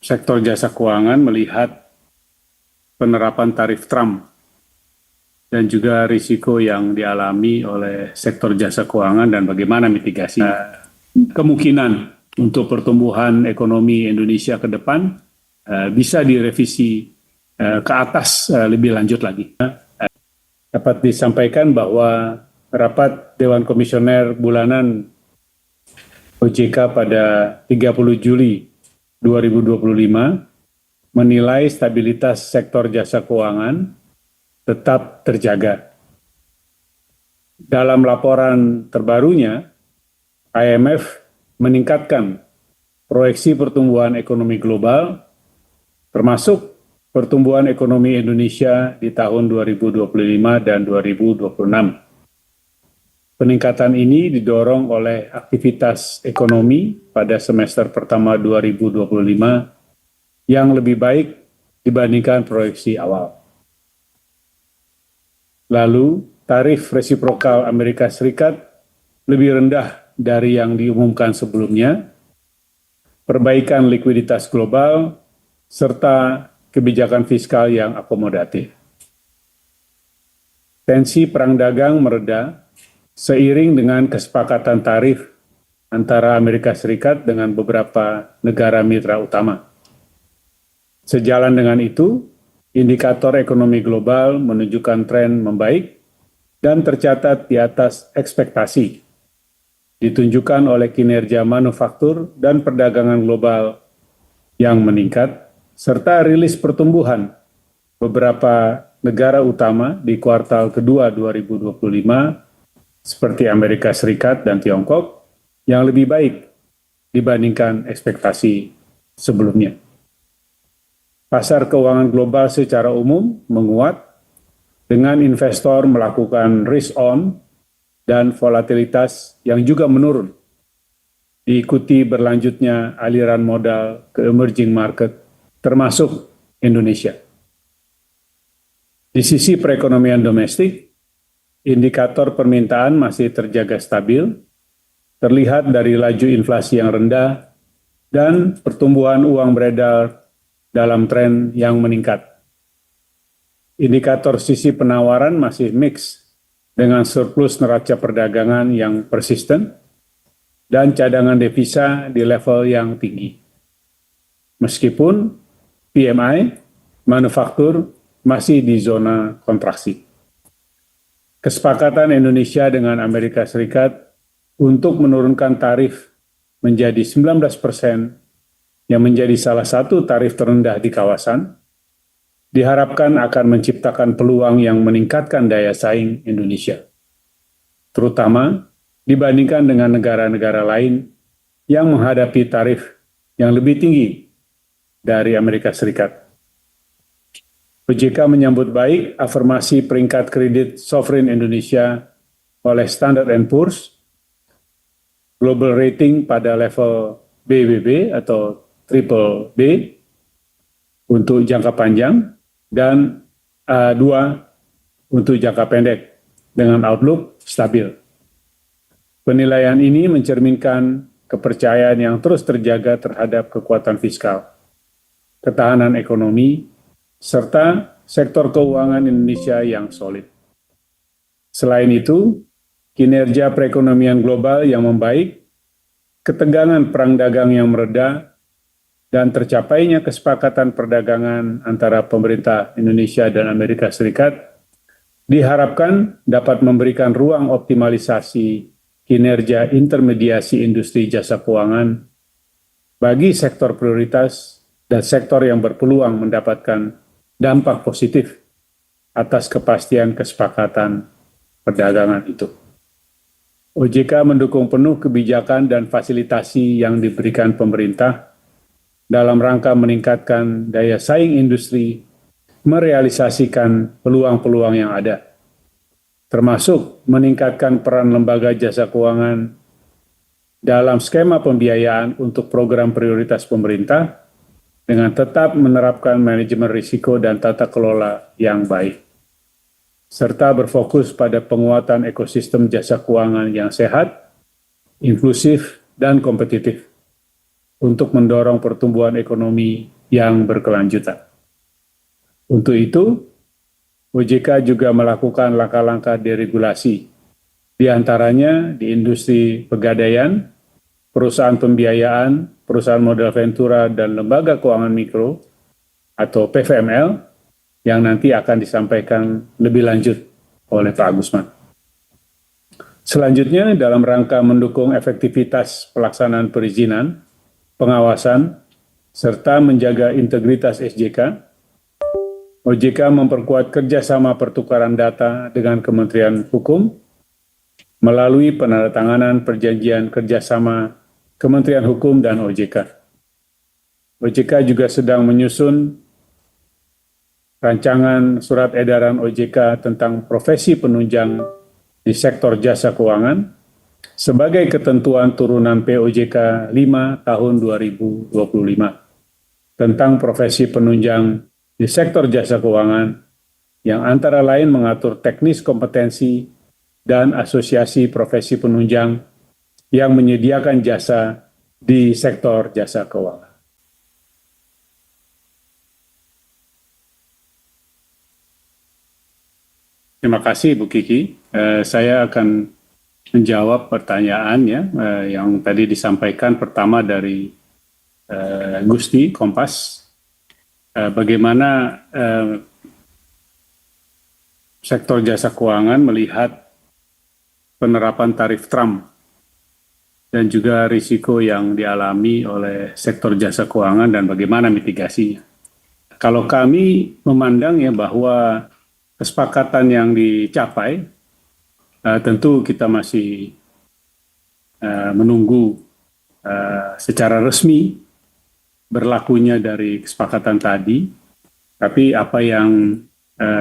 sektor jasa keuangan melihat penerapan tarif Trump dan juga risiko yang dialami oleh sektor jasa keuangan dan bagaimana mitigasi kemungkinan untuk pertumbuhan ekonomi Indonesia ke depan bisa direvisi ke atas lebih lanjut lagi. Dapat disampaikan bahwa rapat Dewan Komisioner bulanan OJK pada 30 Juli 2025 menilai stabilitas sektor jasa keuangan tetap terjaga. Dalam laporan terbarunya, IMF meningkatkan proyeksi pertumbuhan ekonomi global, termasuk pertumbuhan ekonomi Indonesia di tahun 2025 dan 2026. Peningkatan ini didorong oleh aktivitas ekonomi pada semester pertama 2025 yang lebih baik dibandingkan proyeksi awal. Lalu, tarif resiprokal Amerika Serikat lebih rendah dari yang diumumkan sebelumnya, perbaikan likuiditas global, serta kebijakan fiskal yang akomodatif. Tensi perang dagang mereda seiring dengan kesepakatan tarif antara Amerika Serikat dengan beberapa negara mitra utama. Sejalan dengan itu, indikator ekonomi global menunjukkan tren membaik dan tercatat di atas ekspektasi, ditunjukkan oleh kinerja manufaktur dan perdagangan global yang meningkat, serta rilis pertumbuhan beberapa negara utama di kuartal kedua 2025 seperti Amerika Serikat dan Tiongkok yang lebih baik dibandingkan ekspektasi sebelumnya. Pasar keuangan global secara umum menguat dengan investor melakukan risk on dan volatilitas yang juga menurun, diikuti berlanjutnya aliran modal ke emerging market termasuk Indonesia. Di sisi perekonomian domestik, indikator permintaan masih terjaga stabil, terlihat dari laju inflasi yang rendah dan pertumbuhan uang beredar dalam tren yang meningkat. Indikator sisi penawaran masih mix dengan surplus neraca perdagangan yang persisten dan cadangan devisa di level yang tinggi. Meskipun PMI manufaktur masih di zona kontraksi. Kesepakatan Indonesia dengan Amerika Serikat untuk menurunkan tarif menjadi 19% yang menjadi salah satu tarif terendah di kawasan, diharapkan akan menciptakan peluang yang meningkatkan daya saing Indonesia, terutama dibandingkan dengan negara-negara lain yang menghadapi tarif yang lebih tinggi dari Amerika Serikat. OJK menyambut baik afirmasi peringkat kredit sovereign Indonesia oleh Standard & Poor's, global rating pada level BBB atau triple B untuk jangka panjang dan A2 untuk jangka pendek dengan outlook stabil. Penilaian ini mencerminkan kepercayaan yang terus terjaga terhadap kekuatan fiskal, ketahanan ekonomi, serta sektor keuangan Indonesia yang solid. Selain itu, kinerja perekonomian global yang membaik, ketegangan perang dagang yang mereda, dan tercapainya kesepakatan perdagangan antara pemerintah Indonesia dan Amerika Serikat diharapkan dapat memberikan ruang optimalisasi kinerja intermediasi industri jasa keuangan bagi sektor prioritas dan sektor yang berpeluang mendapatkan dampak positif atas kepastian kesepakatan perdagangan itu. OJK mendukung penuh kebijakan dan fasilitasi yang diberikan pemerintah dalam rangka meningkatkan daya saing industri, merealisasikan peluang-peluang yang ada, termasuk meningkatkan peran lembaga jasa keuangan dalam skema pembiayaan untuk program prioritas pemerintah, dengan tetap menerapkan manajemen risiko dan tata kelola yang baik, serta berfokus pada penguatan ekosistem jasa keuangan yang sehat, inklusif, dan kompetitif untuk mendorong pertumbuhan ekonomi yang berkelanjutan. Untuk itu, OJK juga melakukan langkah-langkah deregulasi, di antaranya di industri pegadaian, perusahaan pembiayaan, perusahaan modal ventura, dan lembaga keuangan mikro atau PVML yang nanti akan disampaikan lebih lanjut oleh Pak Agusman. Selanjutnya, dalam rangka mendukung efektivitas pelaksanaan perizinan, pengawasan, serta menjaga integritas SJK, OJK memperkuat kerjasama pertukaran data dengan Kementerian Hukum melalui penandatanganan perjanjian kerjasama Kementerian Hukum dan OJK. OJK juga sedang menyusun rancangan surat edaran OJK tentang profesi penunjang di sektor jasa keuangan sebagai ketentuan turunan POJK 5 tahun 2025 tentang profesi penunjang di sektor jasa keuangan yang antara lain mengatur teknis kompetensi dan asosiasi profesi penunjang yang menyediakan jasa di sektor jasa keuangan. Terima kasih Bu Kiki. Saya akan menjawab pertanyaan ya yang tadi disampaikan pertama dari Gusti Kompas. Bagaimana sektor jasa keuangan melihat penerapan tarif Trump dan juga risiko yang dialami oleh sektor jasa keuangan dan bagaimana mitigasinya. Kalau kami memandang ya bahwa kesepakatan yang dicapai, tentu kita masih menunggu secara resmi berlakunya dari kesepakatan tadi, tapi apa yang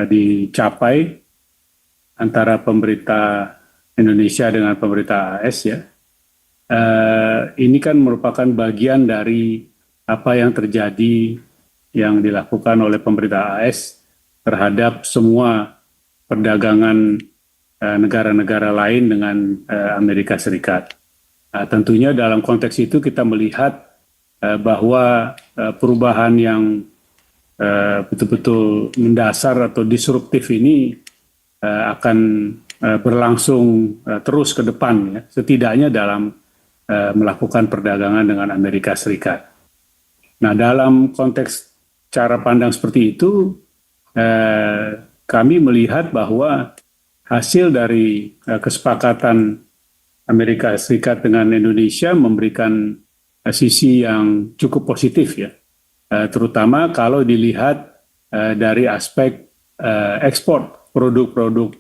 dicapai antara pemerintah Indonesia dengan pemerintah AS ya, ini kan merupakan bagian dari apa yang terjadi yang dilakukan oleh pemerintah AS terhadap semua perdagangan negara-negara lain dengan Amerika Serikat. Tentunya dalam konteks itu kita melihat bahwa perubahan yang betul-betul mendasar atau disruptif ini akan berlangsung terus ke depan ya, setidaknya dalam melakukan perdagangan dengan Amerika Serikat. Nah, dalam konteks cara pandang seperti itu, kami melihat bahwa hasil dari kesepakatan Amerika Serikat dengan Indonesia memberikan sisi yang cukup positif ya, terutama kalau dilihat dari aspek ekspor produk-produk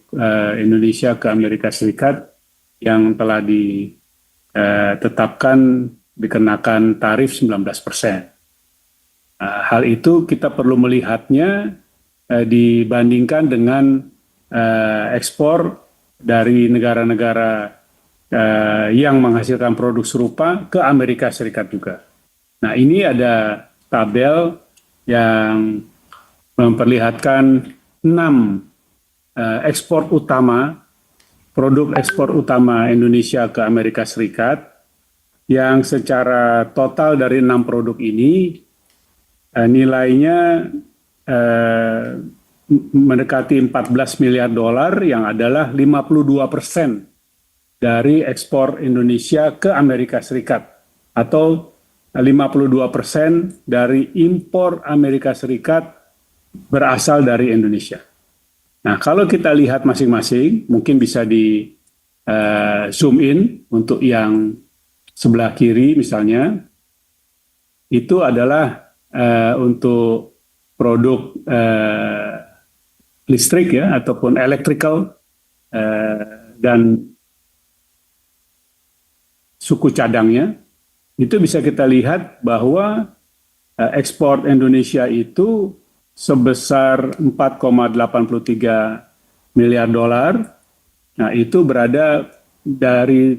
Indonesia ke Amerika Serikat yang telah ditetapkan dikenakan tarif 19%. Hal itu kita perlu melihatnya dibandingkan dengan ekspor dari negara-negara yang menghasilkan produk serupa ke Amerika Serikat juga. Nah, ini ada tabel yang memperlihatkan 6 ekspor utama, produk ekspor utama Indonesia ke Amerika Serikat, yang secara total dari 6 produk ini nilainya mendekati 14 miliar dolar yang adalah 52% dari ekspor Indonesia ke Amerika Serikat atau 52% dari impor Amerika Serikat berasal dari Indonesia. Nah, kalau kita lihat masing-masing, mungkin bisa di zoom in untuk yang sebelah kiri misalnya, itu adalah untuk produk listrik ya ataupun electrical dan suku cadangnya, itu bisa kita lihat bahwa ekspor Indonesia itu sebesar 4,83 miliar dolar. Nah, itu berada dari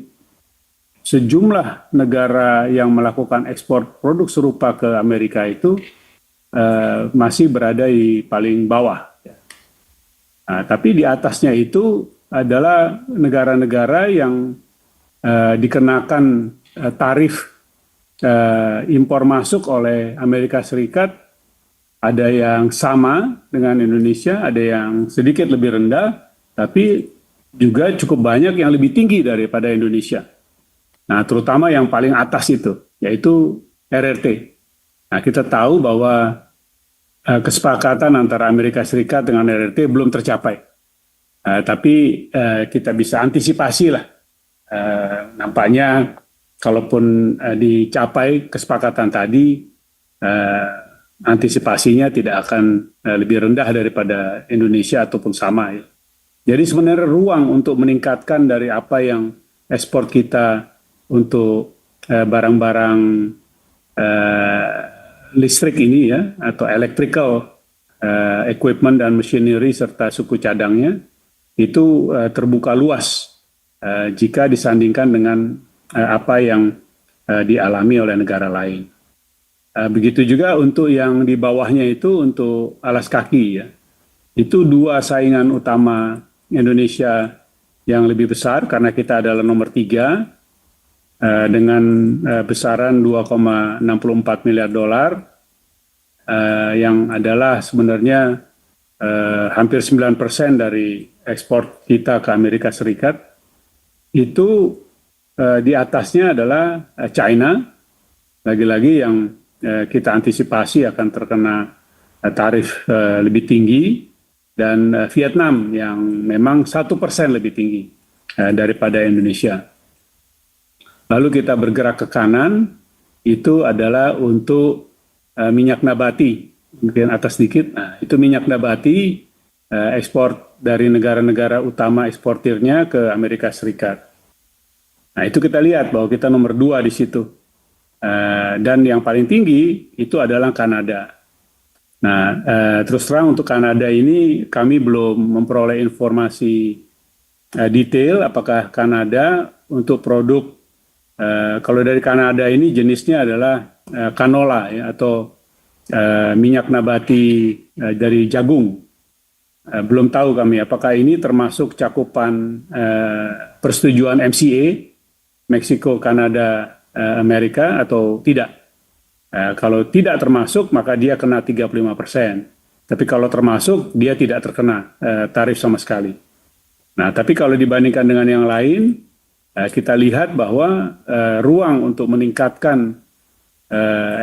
sejumlah negara yang melakukan ekspor produk serupa ke Amerika itu masih berada di paling bawah. Nah, tapi di atasnya itu adalah negara-negara yang dikenakan tarif impor masuk oleh Amerika Serikat ada yang sama dengan Indonesia, ada yang sedikit lebih rendah, tapi juga cukup banyak yang lebih tinggi daripada Indonesia. Nah, terutama yang paling atas itu, yaitu RRT. Nah, kita tahu bahwa kesepakatan antara Amerika Serikat dengan RRT belum tercapai. Tapi kita bisa antisipasi lah. Nampaknya kalaupun dicapai kesepakatan tadi, antisipasinya tidak akan lebih rendah daripada Indonesia ataupun sama. Ya. Jadi sebenarnya ruang untuk meningkatkan dari apa yang ekspor kita untuk barang-barang listrik ini ya, atau electrical equipment dan machinery serta suku cadangnya, itu terbuka luas jika disandingkan dengan apa yang dialami oleh negara lain. Begitu juga untuk yang di bawahnya itu untuk alas kaki ya. Itu dua saingan utama Indonesia yang lebih besar karena kita adalah nomor 3 dengan besaran 2,64 miliar dolar yang adalah sebenarnya hampir 9% dari ekspor kita ke Amerika Serikat. Itu di atasnya adalah China, lagi-lagi yang kita antisipasi akan terkena tarif lebih tinggi, dan Vietnam yang memang 1% lebih tinggi daripada Indonesia. Lalu kita bergerak ke kanan, itu adalah untuk minyak nabati, mungkin atas sedikit. Nah, itu minyak nabati ekspor dari negara-negara utama eksportirnya ke Amerika Serikat. Nah, itu kita lihat bahwa kita nomor 2 di situ. Dan yang paling tinggi itu adalah Kanada. Nah, terus terang untuk Kanada ini kami belum memperoleh informasi detail apakah Kanada untuk produk kalau dari Kanada ini jenisnya adalah canola ya, atau minyak nabati dari jagung. Belum tahu kami apakah ini termasuk cakupan persetujuan MCA, Meksiko, Kanada, Amerika atau tidak. Kalau tidak termasuk maka dia kena 35%. Tapi kalau termasuk dia tidak terkena tarif sama sekali. Nah, tapi kalau dibandingkan dengan yang lain, kita lihat bahwa ruang untuk meningkatkan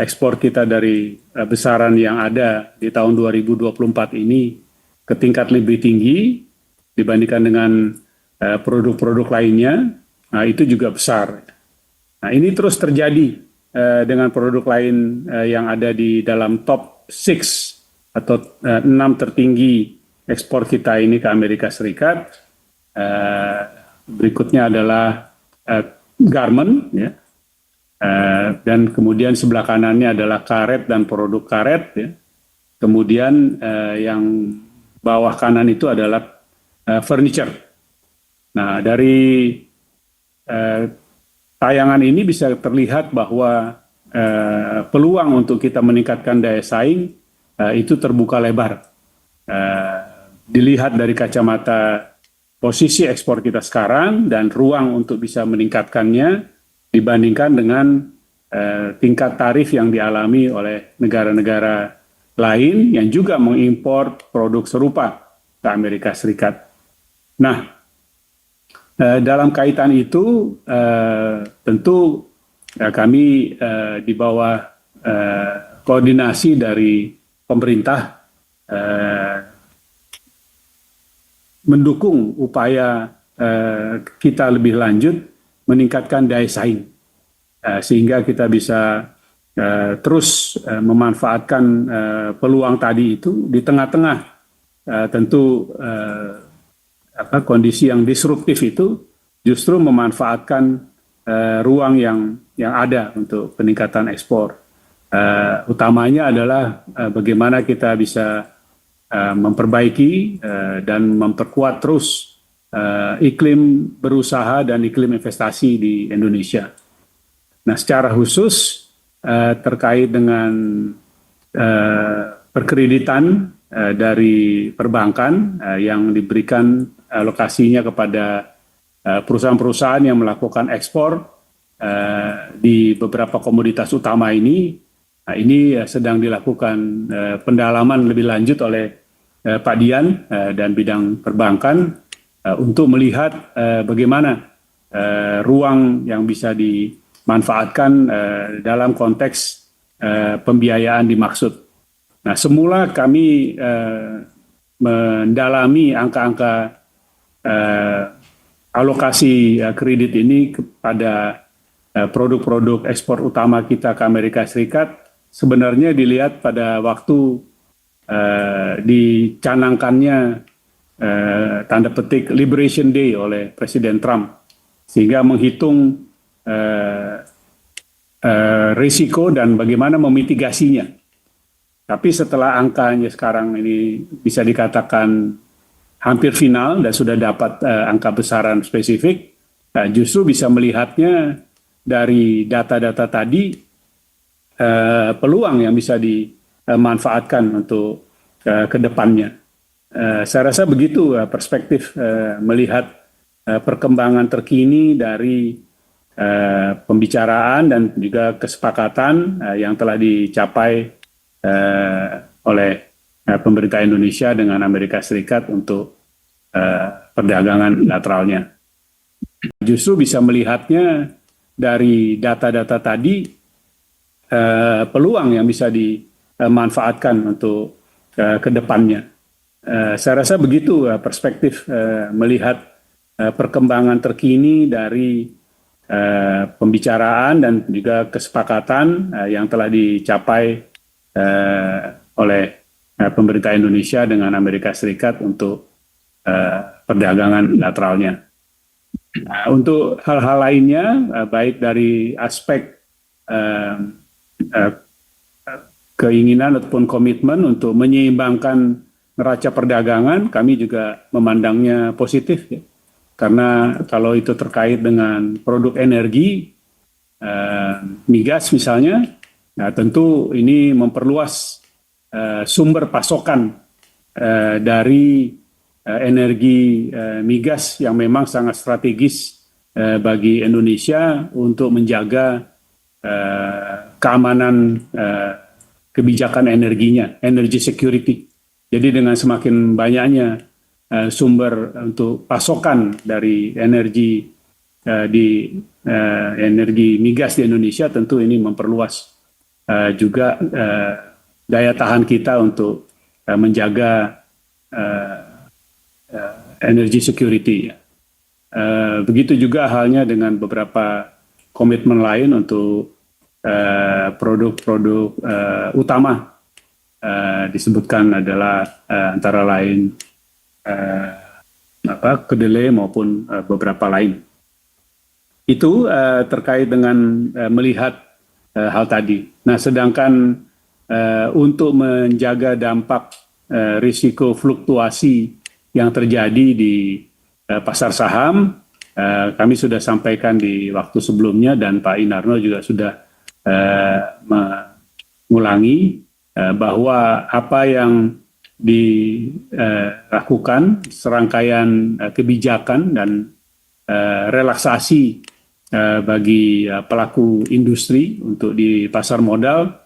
ekspor kita dari besaran yang ada di tahun 2024 ini ke tingkat lebih tinggi dibandingkan dengan produk-produk lainnya, nah itu juga besar. Nah, ini terus terjadi dengan produk lain yang ada di dalam top 6 atau 6 tertinggi ekspor kita ini ke Amerika Serikat. Berikutnya adalah garment, ya. Dan kemudian sebelah kanannya adalah karet dan produk karet. Ya. Kemudian yang bawah kanan itu adalah furniture. Nah, dari tayangan ini bisa terlihat bahwa peluang untuk kita meningkatkan daya saing itu terbuka lebar. Dilihat dari kacamata posisi ekspor kita sekarang dan ruang untuk bisa meningkatkannya dibandingkan dengan tingkat tarif yang dialami oleh negara-negara lain yang juga mengimpor produk serupa ke Amerika Serikat. Nah, dalam kaitan itu tentu kami di bawah koordinasi dari pemerintah mendukung upaya kita lebih lanjut meningkatkan daya saing sehingga kita bisa terus memanfaatkan peluang tadi itu di tengah-tengah tentu kondisi yang disruptif itu justru memanfaatkan ruang yang ada untuk peningkatan ekspor. Utamanya adalah bagaimana kita bisa memperbaiki dan memperkuat terus iklim berusaha dan iklim investasi di Indonesia. Nah, secara khusus terkait dengan perkreditan dari perbankan yang diberikan alokasinya kepada perusahaan-perusahaan yang melakukan ekspor di beberapa komoditas utama ini. Nah, ini sedang dilakukan pendalaman lebih lanjut oleh Pak Dian dan bidang perbankan untuk melihat bagaimana ruang yang bisa dimanfaatkan dalam konteks pembiayaan dimaksud. Nah, semula kami mendalami angka-angka alokasi kredit ini kepada produk-produk ekspor utama kita ke Amerika Serikat. Sebenarnya dilihat pada waktu dicanangkannya tanda petik Liberation Day oleh Presiden Trump, sehingga menghitung risiko dan bagaimana memitigasinya. Tapi setelah angkanya sekarang ini bisa dikatakan hampir final dan sudah dapat angka besaran spesifik, justru bisa melihatnya dari data-data tadi, peluang yang bisa dimanfaatkan untuk ke depannya. Saya rasa begitu perspektif melihat perkembangan terkini dari pembicaraan dan juga kesepakatan yang telah dicapai oleh pemerintah Indonesia dengan Amerika Serikat untuk perdagangan bilateralnya. Justru bisa melihatnya dari data-data tadi, peluang yang bisa dimanfaatkan untuk ke depannya. Saya rasa begitu perspektif melihat perkembangan terkini dari pembicaraan dan juga kesepakatan yang telah dicapai oleh pemerintah Indonesia dengan Amerika Serikat untuk perdagangan bilateralnya. Untuk hal-hal lainnya, baik dari aspek keinginan ataupun komitmen untuk menyeimbangkan neraca perdagangan, kami juga memandangnya positif, ya. Karena kalau itu terkait dengan produk energi, migas misalnya, nah tentu ini memperluas sumber pasokan dari energi migas yang memang sangat strategis bagi Indonesia untuk menjaga keamanan kebijakan energinya, energy security. Jadi dengan semakin banyaknya sumber untuk pasokan dari energi energi migas di Indonesia, tentu ini memperluas juga daya tahan kita untuk menjaga energy security. Begitu juga halnya dengan beberapa komitmen lain untuk produk-produk utama, disebutkan adalah antara lain kedelai maupun beberapa lain. Itu terkait dengan melihat hal tadi. Nah, sedangkan untuk menjaga dampak risiko fluktuasi yang terjadi di pasar saham, kami sudah sampaikan di waktu sebelumnya dan Pak Inarno juga sudah mengulangi bahwa apa yang dilakukan serangkaian kebijakan dan relaksasi bagi pelaku industri untuk di pasar modal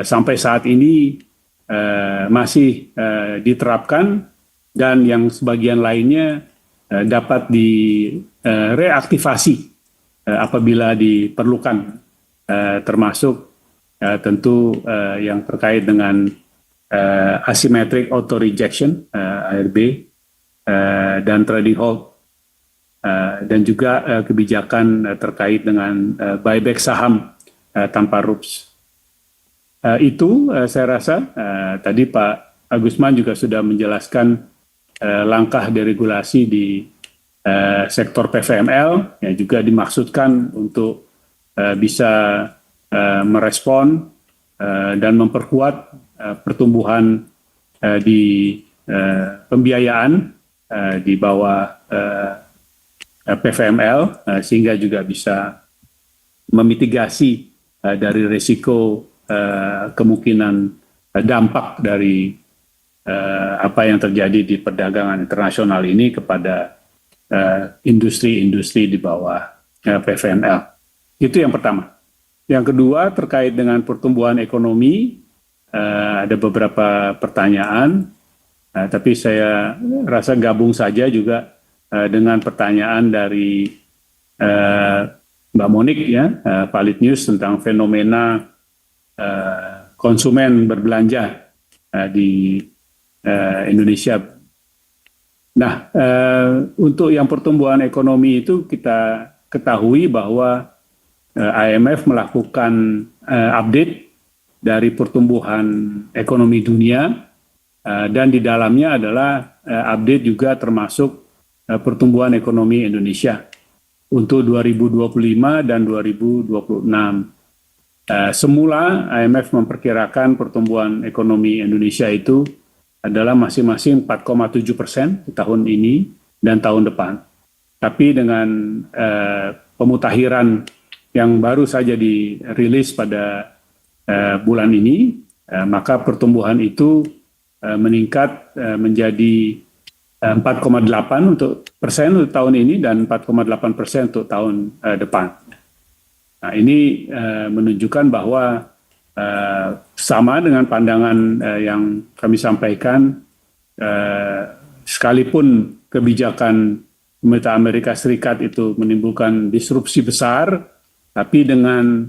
sampai saat ini masih diterapkan, dan yang sebagian lainnya dapat direaktivasi apabila diperlukan, termasuk tentu yang terkait dengan asymmetric auto rejection ARB dan trading hold, dan juga kebijakan terkait dengan buyback saham tanpa rups. Itu saya rasa tadi Pak Agusman juga sudah menjelaskan langkah deregulasi di sektor PVML yang juga dimaksudkan untuk bisa merespon dan memperkuat pertumbuhan di pembiayaan di bawah PVML, sehingga juga bisa memitigasi dari risiko kemungkinan dampak dari apa yang terjadi di perdagangan internasional ini kepada industri-industri di bawah PVML. Itu yang pertama. Yang kedua terkait dengan pertumbuhan ekonomi, ada beberapa pertanyaan, tapi saya rasa gabung saja juga dengan pertanyaan dari Mbak Monik ya, Valid News tentang fenomena konsumen berbelanja di Indonesia. Nah, untuk yang pertumbuhan ekonomi itu kita ketahui bahwa IMF melakukan update dari pertumbuhan ekonomi dunia dan di dalamnya adalah update juga termasuk pertumbuhan ekonomi Indonesia untuk 2025 dan 2026. Semula IMF memperkirakan pertumbuhan ekonomi Indonesia itu adalah masing-masing 4,7% di tahun ini dan tahun depan. Tapi dengan pemutakhiran yang baru saja dirilis pada bulan ini, maka pertumbuhan itu meningkat menjadi 4,8% untuk tahun ini dan 4,8% untuk tahun depan. Nah, ini menunjukkan bahwa sama dengan pandangan yang kami sampaikan, sekalipun kebijakan pemerintah Amerika Serikat itu menimbulkan disrupsi besar, tapi dengan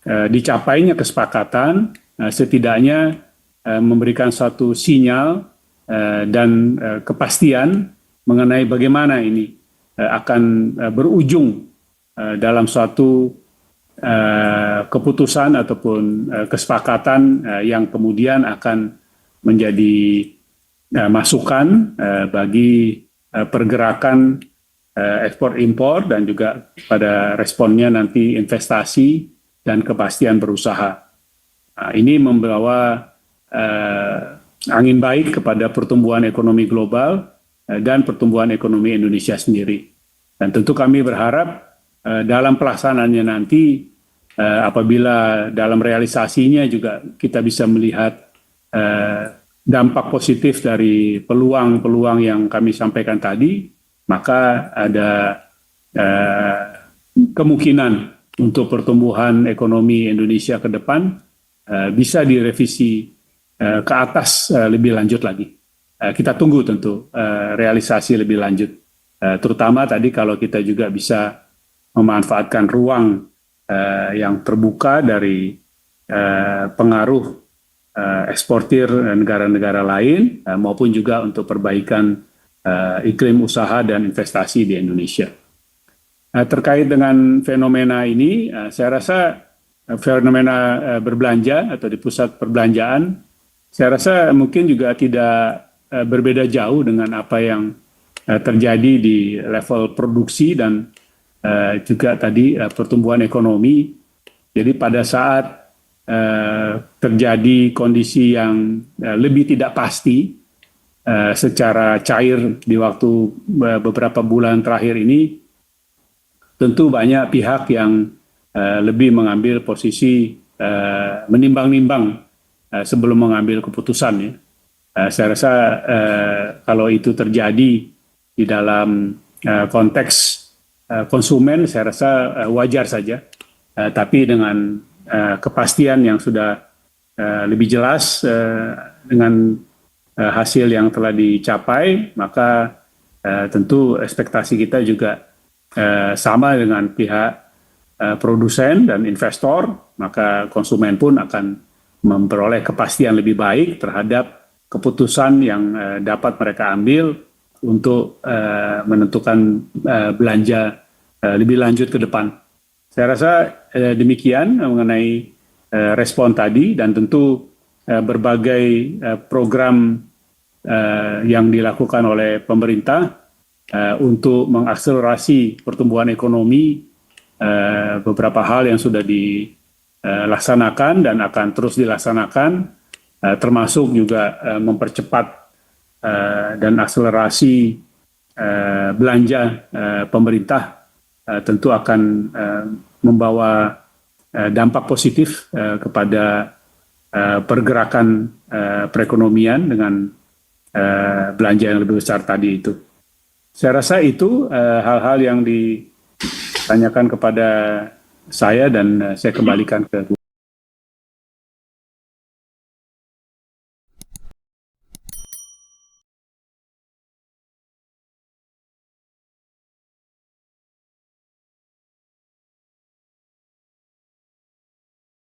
dicapainya kesepakatan, setidaknya memberikan suatu sinyal dan kepastian mengenai bagaimana ini akan berujung dalam suatu keputusan ataupun kesepakatan yang kemudian akan menjadi masukan bagi pergerakan ekspor impor dan juga pada responnya nanti investasi dan kepastian berusaha. Nah, ini membawa angin baik kepada pertumbuhan ekonomi global dan pertumbuhan ekonomi Indonesia sendiri. Dan tentu kami berharap dalam pelaksanaannya nanti apabila dalam realisasinya juga kita bisa melihat dampak positif dari peluang-peluang yang kami sampaikan tadi, maka ada kemungkinan untuk pertumbuhan ekonomi Indonesia ke depan bisa direvisi ke atas lebih lanjut lagi. Kita tunggu tentu realisasi lebih lanjut, terutama tadi kalau kita juga bisa memanfaatkan ruang yang terbuka dari pengaruh eksportir negara-negara lain maupun juga untuk perbaikan iklim usaha dan investasi di Indonesia. Terkait dengan fenomena ini, saya rasa fenomena berbelanja atau di pusat perbelanjaan, saya rasa mungkin juga tidak berbeda jauh dengan apa yang terjadi di level produksi dan juga tadi pertumbuhan ekonomi. Jadi pada saat terjadi kondisi yang lebih tidak pasti secara cair di waktu beberapa bulan terakhir ini, tentu banyak pihak yang lebih mengambil posisi menimbang-nimbang sebelum mengambil keputusan. Ya. Saya rasa kalau itu terjadi di dalam konteks konsumen, saya rasa wajar saja. Tapi dengan kepastian yang sudah lebih jelas dengan hasil yang telah dicapai, maka tentu ekspektasi kita juga sama dengan pihak produsen dan investor, maka konsumen pun akan memperoleh kepastian lebih baik terhadap keputusan yang dapat mereka ambil untuk menentukan belanja lebih lanjut ke depan. Saya rasa demikian mengenai respon tadi, dan tentu berbagai program yang dilakukan oleh pemerintah untuk mengakselerasi pertumbuhan ekonomi, beberapa hal yang sudah dilaksanakan dan akan terus dilaksanakan, termasuk juga mempercepat dan akselerasi belanja pemerintah, tentu akan membawa dampak positif kepada pergerakan perekonomian dengan belanja yang lebih besar tadi itu. Saya rasa itu hal-hal yang ditanyakan kepada saya dan saya kembalikan ke